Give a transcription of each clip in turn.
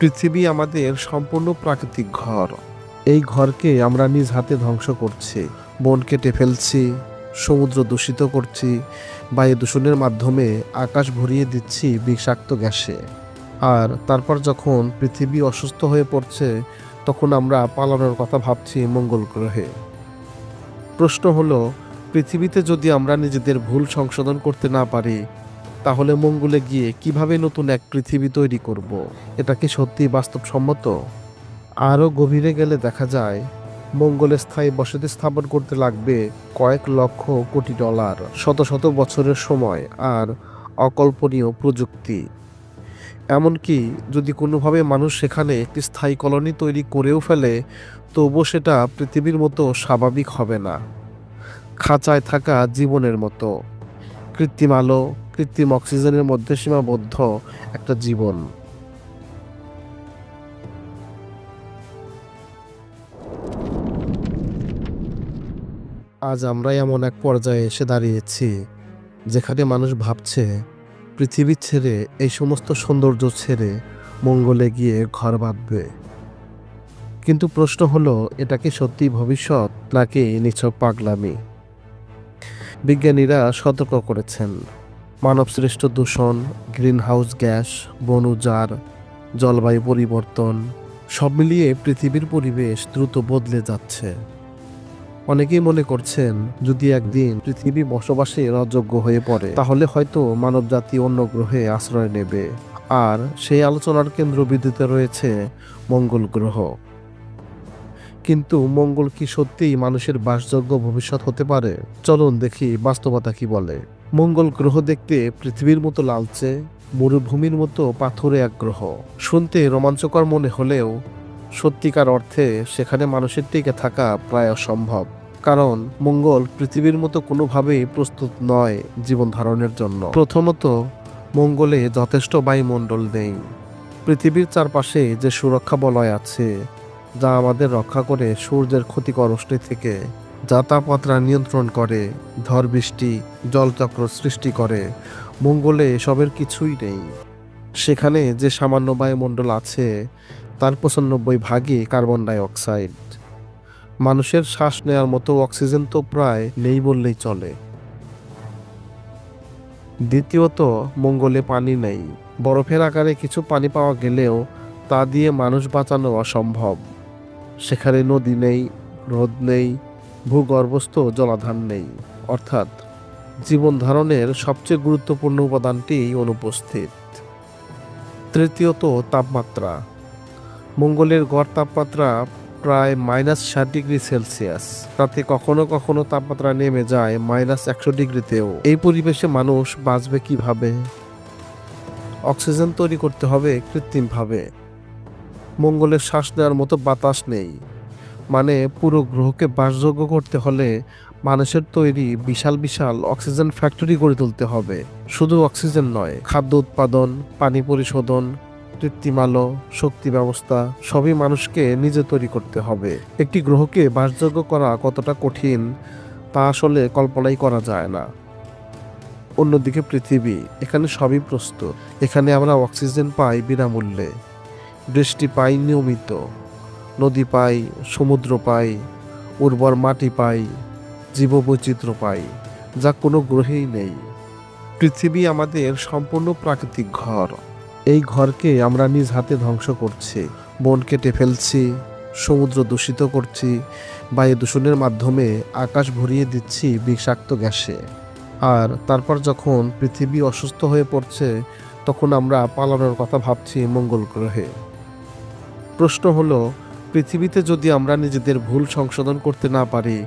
পৃথিবী আমাদের সম্পূর্ণ প্রাকৃতিক ঘর। এই ঘরকে আমরা নিজ হাতে ধ্বংস করছি। বন কেটে ফেলছি, সমুদ্র দূষিত করছি, বায়ু দূষণের মাধ্যমে আকাশ ভরিয়ে দিচ্ছি বিষাক্ত গ্যাসে। আর তারপর যখন পৃথিবী অসুস্থ হয়ে পড়ছে, তখন আমরা পালানোর কথা ভাবছি মঙ্গল গ্রহে। প্রশ্ন হলো, পৃথিবীতে যদি আমরা নিজেদের ভুল সংশোধন করতে না পারি, তাহলে মঙ্গলে গিয়ে কিভাবে নতুন এক পৃথিবী তৈরি করব? এটা কি সত্যি বাস্তবসম্মত? আরও গভীরে গেলে দেখা যায়, মঙ্গলে স্থায়ী বসতি স্থাপন করতে লাগবে কয়েক লক্ষ কোটি ডলার, শত শত বছরের সময় আর অকল্পনীয় প্রযুক্তি। এমনকি যদি কোনোভাবে মানুষ সেখানে একটি স্থায়ী কলোনি তৈরি করেও ফেলে, তবুও সেটা পৃথিবীর মতো স্বাভাবিক হবে না। খাঁচায় থাকা জীবনের মতো, কৃত্রিম আলো, কৃত্রিম অক্সিজেনের মধ্যে সীমাবদ্ধ একটা জীবন। আজ আমরা এমন এক পর্যায়ে এসে দাঁড়িয়েছি, যেখানে মানুষ ভাবছে পৃথিবী ছেড়ে, এই সমস্ত সৌন্দর্য ছেড়ে মঙ্গলে গিয়ে ঘর বাঁধবে। কিন্তু প্রশ্ন হলো, এটা কি সত্যি ভবিষ্যৎ নাকি নিছক পাগলামি? বিজ্ঞানীরা সতর্ক করেছেন, মানবসৃষ্ট দূষণ, গ্রিনহাউস গ্যাস, বন উজাড়, জলবায়ু পরিবর্তন সব মিলিয়ে পৃথিবীর পরিবেশ দ্রুত বদলে যাচ্ছে। অনেকেই মনে করছেন, যদি একদিন পৃথিবী বসবাসের অযোগ্য হয়ে পড়ে, তাহলে হয়তো মানবজাতি অন্য গ্রহে আশ্রয় নেবে। আর সেই আলোচনার কেন্দ্রবিন্দুতে রয়েছে মঙ্গল গ্রহ। কিন্তু মঙ্গল কি সত্যিই মানুষের বাসযোগ্য ভবিষ্যৎ হতে পারে? চলুন দেখি বাস্তবতা কি বলে। মঙ্গল গ্রহ দেখতে পৃথিবীর মতো লালচে, মরুভূমির মতো পাথুরে এক গ্রহ। শুনতে রোমাঞ্চকর মনে হলেও সত্যিকার অর্থে সেখানে মানুষের টিকে থাকা প্রায় অসম্ভব। কারণ মঙ্গল পৃথিবীর মতো কোনোভাবেই প্রস্তুত নয় জীবন ধারণের জন্য। প্রথমত, মঙ্গলে যথেষ্ট বায়ুমণ্ডল নেই। পৃথিবীর চারপাশে যে সুরক্ষা বলয় আছে, যা আমাদের রক্ষা করে সূর্যের ক্ষতিকর রশ্মি থেকে, যা তাপমাত্রা নিয়ন্ত্রণ করে, ঝড় বৃষ্টি, জলচক্র সৃষ্টি করে, মঙ্গলে এসবের কিছুই নেই। সেখানে যে সামান্য বায়ুমণ্ডল আছে, তার 95 ভাগই কার্বন ডাই অক্সাইড। মানুষের শ্বাস নেওয়ার মতো অক্সিজেন তো প্রায় নেই বললেই চলে। দ্বিতীয়ত, মঙ্গলে পানি নেই। বরফের আকারে কিছু পানি পাওয়া গেলেও তা দিয়ে মানুষ বাঁচানো অসম্ভব। সেখানে নদী নেই, হ্রদ নেই, ভূগর্ভস্থ জলাধার নেই। অর্থাৎ জীবন ধারণের সবচেয়ে গুরুত্বপূর্ণ উপাদানটি অনুপস্থিত। তৃতীয়ত, তাপমাত্রা। মঙ্গলের গড় তাপমাত্রা প্রায় -60°C। তাতে কখনো কখনো তাপমাত্রা নেমে যায় -100°তেও। এই পরিবেশে মানুষ বাঁচবে কিভাবে? অক্সিজেন তৈরি করতে হবে কৃত্রিমভাবে। মঙ্গলের শ্বাস নেওয়ার মতো বাতাস নেই। মানে পুরো গ্রহকে বাসযোগ্য করতে হলে মানুষের তৈরি বিশাল বিশাল অক্সিজেন ফ্যাক্টরি গড়ে তুলতে হবে। শুধু অক্সিজেন নয়, খাদ্য উৎপাদন, পানি পরিশোধন, কৃত্রিম আলো, শক্তি ব্যবস্থা সবই মানুষকে নিজে তৈরি করতে হবে। একটি গ্রহকে বাসযোগ্য করা কতটা কঠিন তা আসলে কল্পনাই করা যায় না। অন্যদিকে পৃথিবী, এখানে সবই প্রস্তুত। এখানে আমরা অক্সিজেন পাই বিনামূল্যে, বৃষ্টি পাই নিয়মিত, নদী পাই, সমুদ্র পাই, উর্বর মাটি পাই, জীববৈচিত্র্য পাই, যা কোনো গ্রহেই নেই। পৃথিবী আমাদের সম্পূর্ণ প্রাকৃতিক ঘর। এই ঘরকে আমরা নিজ হাতে ধ্বংস করছি। বন কেটে ফেলছি, সমুদ্র দূষিত করছি, বায়ু দূষণের মাধ্যমে আকাশ ভরিয়ে দিচ্ছি বিষাক্ত গ্যাসে। আর তারপর যখন পৃথিবী অসুস্থ হয়ে পড়ছে, তখন আমরা পালানোর কথা ভাবছি মঙ্গল গ্রহে। প্রশ্ন হলো, পৃথিবীতে যদি আমরা নিজেদের ভুল সংশোধন করতে না পারি,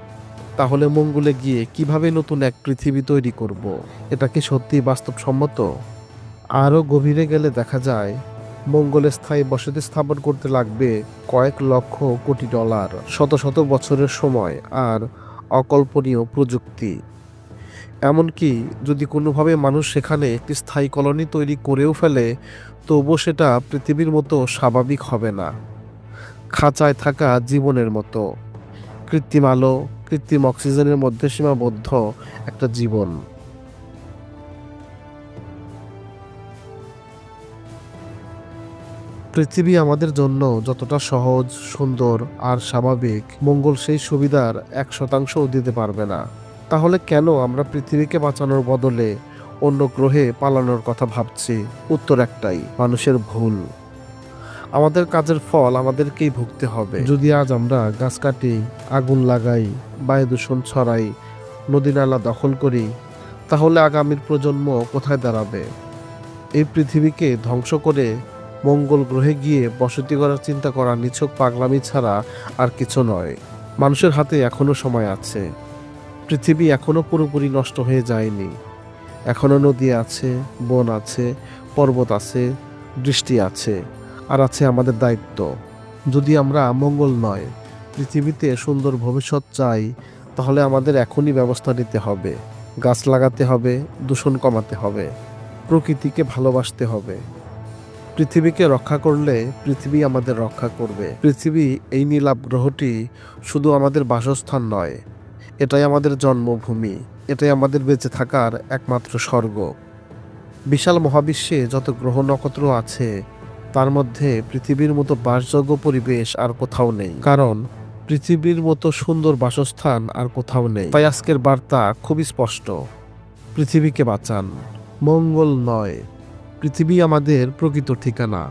তাহলে মঙ্গলে গিয়ে কিভাবে নতুন এক পৃথিবী তৈরি করব? এটা কি সত্যি বাস্তবসম্মত? আরও গভীরে গেলে দেখা যায়, মঙ্গলে স্থায়ী বসতি স্থাপন করতে লাগবে কয়েক লক্ষ কোটি ডলার, শত শত বছরের সময় আর অকল্পনীয় প্রযুক্তি। এমনকি যদি কোনোভাবে মানুষ সেখানে একটি স্থায়ী কলোনি তৈরি করেও ফেলে, তবুও সেটা পৃথিবীর মতো স্বাভাবিক হবে না। খাঁচায় থাকা জীবনের মতো, কৃত্রিম আলো, কৃত্রিম অক্সিজেনের মধ্যে সীমাবদ্ধ একটা জীবন। পৃথিবী আমাদের জন্য যতটা সহজ, সুন্দর আর স্বাভাবিক, মঙ্গল সেই সুবিধার 1% দিতে পারবে না। তাহলে কেন আমরা পৃথিবীকে বাঁচানোর বদলে অন্য গ্রহে পালানোর কথা ভাবছি? উত্তর একটাই, মানুষের ভুল। আমাদের কাজের ফল আমাদেরকেই ভুগতে হবে। যদি আজ আমরা গাছ কাটি, আগুন লাগাই, বায়ু দূষণ ছড়াই, নদী নালা দখল করি, তাহলে আগামীর প্রজন্ম কোথায় দাঁড়াবে? এই পৃথিবীকে ধ্বংস করে মঙ্গল গ্রহে গিয়ে বসতি করার চিন্তা করা নিছক পাগলামি ছাড়া আর কিছু নয়। মানুষের হাতে এখনো সময় আছে। পৃথিবী এখনো পুরোপুরি নষ্ট হয়ে যায়নি। এখনো নদী আছে, বন আছে, পর্বত আছে, বৃষ্টি আছে, আর আছে আমাদের দায়িত্ব। যদি আমরা মঙ্গল নয়, পৃথিবীতে সুন্দর ভবিষ্যৎ চাই, তাহলে আমাদের এখনই ব্যবস্থা নিতে হবে। গাছ লাগাতে হবে, দূষণ কমাতে হবে, প্রকৃতিকে ভালোবাসতে হবে। পৃথিবীকে রক্ষা করলে পৃথিবী আমাদের রক্ষা করবে। পৃথিবী, এই নীলাভ গ্রহটি শুধু আমাদের বাসস্থান নয়, এটাই আমাদের জন্মভূমি, এটাই আমাদের বেঁচে থাকার একমাত্র স্বর্গ। বিশাল মহাবিশ্বে যত গ্রহ নক্ষত্র আছে, তার মধ্যে পৃথিবীর মতো বাসযোগ্য পরিবেশ আর কোথাও নেই। কারণ পৃথিবীর মতো সুন্দর বাসস্থান আর কোথাও নেই। তাই আজকের বার্তা খুবই স্পষ্ট: পৃথিবীকে বাঁচান। মঙ্গল নয়, পৃথিবী আমাদের প্রকৃত ঠিকানা।